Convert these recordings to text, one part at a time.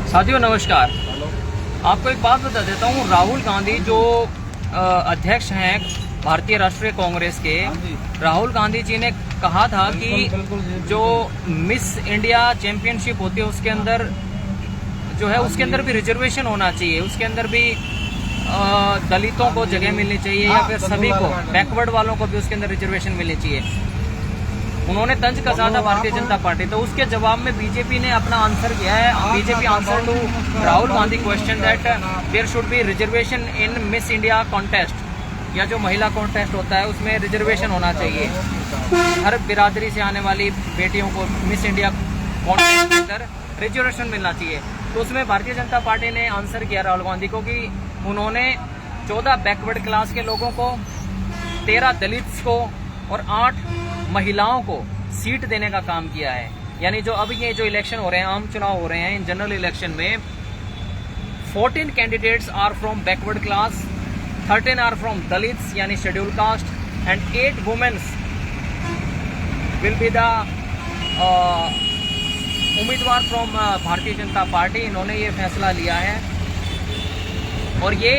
साथियों नमस्कार। आपको एक बात बता देता हूँ, राहुल गांधी जो अध्यक्ष हैं भारतीय राष्ट्रीय कांग्रेस के, राहुल गांधी जी ने कहा था कि जो मिस इंडिया चैंपियनशिप होती है उसके अंदर जो है उसके अंदर भी रिजर्वेशन होना चाहिए, उसके अंदर भी दलितों को जगह मिलनी चाहिए या फिर सभी को, बैकवर्ड वालों को भी उसके अंदर रिजर्वेशन मिलनी चाहिए। उन्होंने तंज कसा था भारतीय जनता पार्टी, तो उसके जवाब में बीजेपी ने अपना आंसर किया है। BJP answer to Rahul Gandhi question that there should be reservation in Miss India contest, या जो महिला कॉन्टेस्ट होता है उसमें रिजर्वेशन होना चाहिए। हर बिरादरी से आने वाली बेटियों को मिस इंडिया कॉन्टेस्ट के अंदर रिजर्वेशन मिलना चाहिए। तो उसमें भारतीय जनता पार्टी ने आंसर किया राहुल गांधी को कि उन्होंने 14 बैकवर्ड क्लास के लोगों को, 13 दलित्स को और 8 महिलाओं को सीट देने का काम किया है। यानी जो अभी ये जो इलेक्शन हो रहे हैं, आम चुनाव हो रहे हैं, इन जनरल इलेक्शन में 14 candidates are from backward class, 13 are from Dalits यानी schedule caste and 8 womens will be the उम्मीदवार फ्रॉम भारतीय जनता पार्टी। इन्होंने ये फैसला लिया है और ये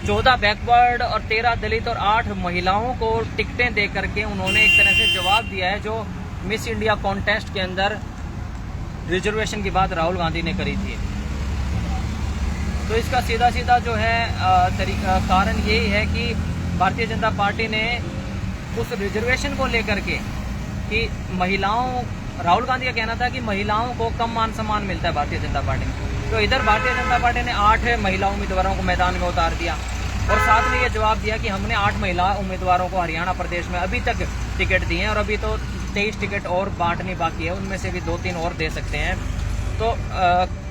14 बैकवर्ड और 13 दलित और 8 महिलाओं को टिकटें दे करके उन्होंने एक तरह से जवाब दिया है जो मिस इंडिया कॉन्टेस्ट के अंदर रिजर्वेशन की बात राहुल गांधी ने करी थी। तो इसका सीधा सीधा जो है कारण यही है कि भारतीय जनता पार्टी ने उस रिजर्वेशन को लेकर के कि महिलाओं, राहुल गांधी का कहना था कि महिलाओं को कम मान सम्मान मिलता है भारतीय जनता पार्टी में, तो इधर भारतीय जनता पार्टी ने 8 महिला उम्मीदवारों को मैदान में उतार दिया और साथ में ये जवाब दिया कि हमने 8 महिला उम्मीदवारों को हरियाणा प्रदेश में अभी तक टिकट दिए हैं और अभी तो 23 टिकट और बांटनी बाकी है, उनमें से भी 2-3 और दे सकते हैं। तो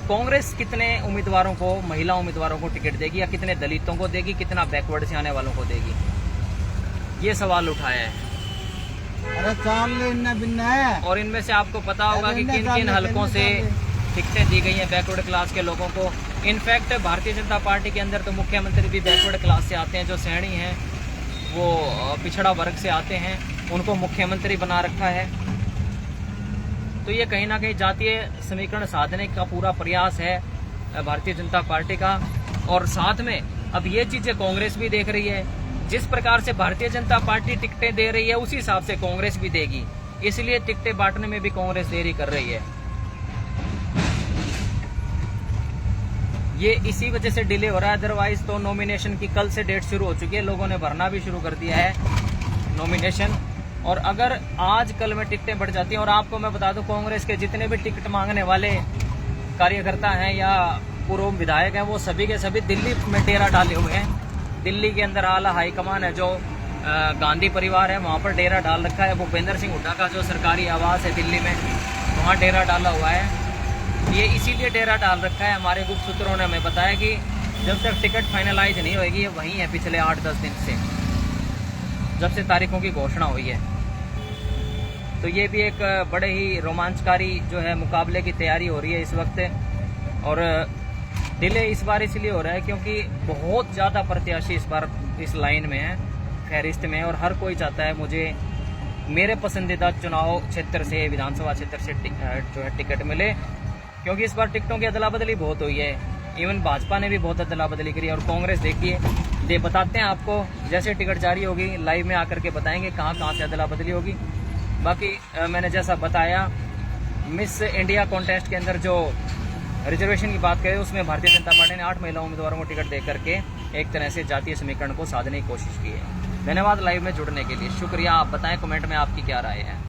कांग्रेस कितने उम्मीदवारों को, महिला उम्मीदवारों को टिकट देगी या कितने दलितों को देगी, कितना बैकवर्ड से आने वालों को देगी, ये सवाल उठाया है। अरे चाल भिन्न है। और इनमें से आपको पता होगा कि किन किन हलकों से टिकटें दी गई हैं बैकवर्ड क्लास के लोगों को। इनफैक्ट भारतीय जनता पार्टी के अंदर तो मुख्यमंत्री भी बैकवर्ड क्लास से आते हैं, जो सैनी हैं वो पिछड़ा वर्ग से आते हैं, उनको मुख्यमंत्री बना रखा है। तो ये कहीं ना कहीं जातीय समीकरण साधने का पूरा प्रयास है भारतीय जनता पार्टी का। और साथ में अब ये चीजें कांग्रेस भी देख रही है, जिस प्रकार से भारतीय जनता पार्टी टिकटें दे रही है उसी हिसाब से कांग्रेस भी देगी, इसलिए टिकटें बांटने में भी कांग्रेस देरी कर रही है। ये इसी वजह से डिले हो रहा है, अदरवाइज तो नॉमिनेशन की कल से डेट शुरू हो चुकी है, लोगों ने भरना भी शुरू कर दिया है नॉमिनेशन। और अगर आज कल में टिकटें बढ़ जाती हैं, और आपको मैं बता दूं कांग्रेस के जितने भी टिकट मांगने वाले कार्यकर्ता हैं या पूर्व विधायक हैं वो सभी के सभी दिल्ली में डेरा डाले हुए हैं। दिल्ली के अंदर आला हाईकमान है जो गांधी परिवार है, वहाँ पर डेरा डाल रखा है। भूपेंद्र सिंह हुड्डा का जो सरकारी आवास है दिल्ली में, वहाँ डेरा डाला हुआ है। ये इसीलिए डेरा डाल रखा है, हमारे गुप्त सूत्रों ने हमें बताया कि जब तक टिकट फाइनलाइज नहीं होगी ये वहीं है पिछले 8-10 दिन से, जब से तारीखों की घोषणा हुई है। तो ये भी एक बड़े ही रोमांचकारी जो है मुकाबले की तैयारी हो रही है इस वक्त। और डिले इस बार इसलिए हो रहा है क्योंकि बहुत ज़्यादा प्रत्याशी इस बार इस लाइन में है, फहरिस्त में, और हर कोई चाहता है मुझे मेरे पसंदीदा चुनाव क्षेत्र से, विधानसभा क्षेत्र से जो है टिकट मिले, क्योंकि इस बार टिकटों की अदला बदली बहुत हुई है। इवन भाजपा ने भी बहुत अदला बदली करी और कांग्रेस देखिए बताते हैं आपको, जैसे टिकट जारी होगी लाइव में आकर के बताएंगे कहाँ कहाँ से अदला बदली होगी। बाकी मैंने जैसा बताया, मिस इंडिया कॉन्टेस्ट के अंदर जो रिजर्वेशन की बात करें उसमें भारतीय जनता पार्टी ने 8 महिला उम्मीदवारों को टिकट दे करके एक तरह से जातीय समीकरण को साधने की कोशिश की है। धन्यवाद लाइव में जुड़ने के लिए, शुक्रिया। आप बताएं कमेंट में आपकी क्या राय है।